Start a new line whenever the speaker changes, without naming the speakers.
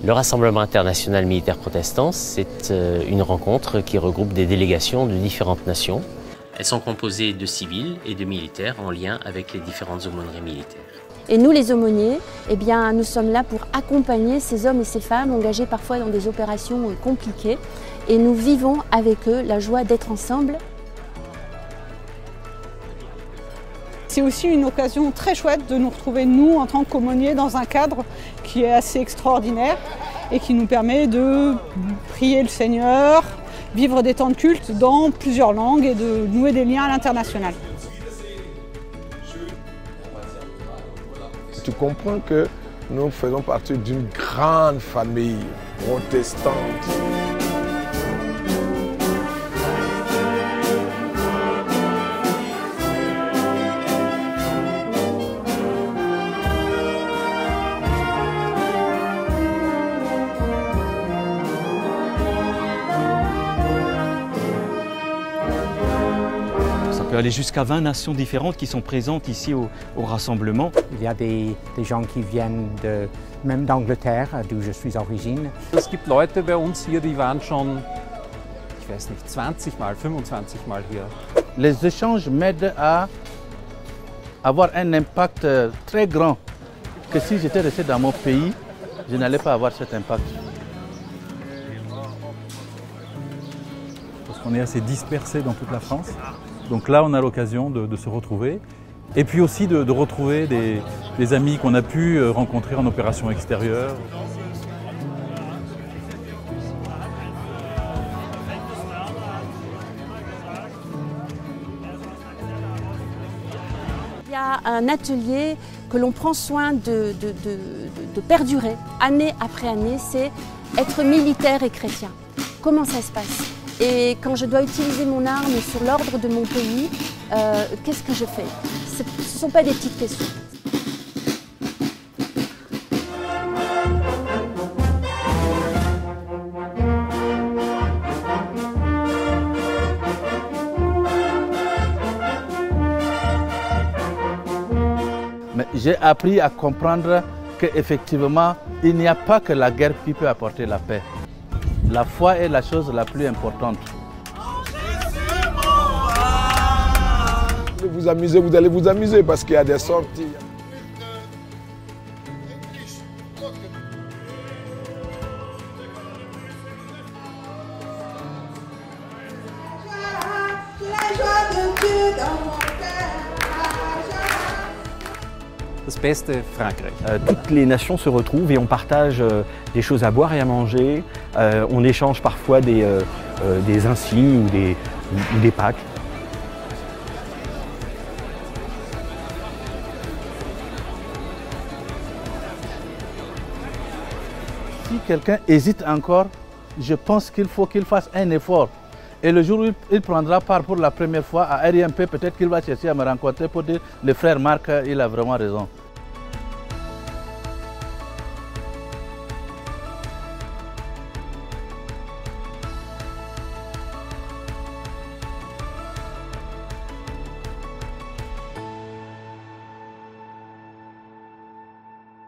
Le Rassemblement international militaire protestant, c'est une rencontre qui regroupe des délégations de différentes nations. Elles sont composées de civils et de militaires en lien avec les différentes aumôneries militaires.
Et nous, les aumôniers, eh bien, nous sommes là pour accompagner ces hommes et ces femmes engagés parfois dans des opérations compliquées. Et nous vivons avec eux la joie d'être ensemble.
C'est aussi une occasion très chouette de nous retrouver, nous, en tant qu'aumôniers, dans un cadre qui est assez extraordinaire et qui nous permet de prier le Seigneur, vivre des temps de culte dans plusieurs langues et de nouer des liens à l'international.
Tu comprends que nous faisons partie d'une grande famille protestante.
Ça peut aller jusqu'à 20 nations différentes qui sont présentes ici au rassemblement.
Il y a des gens qui viennent même d'Angleterre, d'où je suis d'origine.
Es gibt Leute bei uns hier, die waren schon, ich weiß nicht, 20 Mal, 25 Mal hier.
Les échanges m'aident à avoir un impact très grand que si j'étais resté dans mon pays, je n'allais pas avoir cet impact.
Parce qu'on est assez dispersés dans toute la France. Donc là, on a l'occasion de se retrouver. Et puis aussi de retrouver des amis qu'on a pu rencontrer en opération extérieure.
Il y a un atelier que l'on prend soin de perdurer année après année, c'est être militaire et chrétien. Comment ça se passe? Et quand je dois utiliser mon arme sur l'ordre de mon pays, qu'est-ce que je fais? Ce ne sont pas des petites questions.
Mais j'ai appris à comprendre qu'effectivement, il n'y a pas que la guerre qui peut apporter la paix. La foi est la chose la plus importante.
Vous amusez, vous allez vous amuser parce qu'il y a des sorties.
Das beste Frankreich.
Toutes les nations se retrouvent et on partage des choses à boire et à manger. On échange parfois des insignes ou des packs.
Si quelqu'un hésite encore, je pense qu'il faut qu'il fasse un effort. Et le jour où il prendra part pour la première fois à RIMP, peut-être qu'il va chercher à me rencontrer pour dire « Le frère Marc, il a vraiment raison ».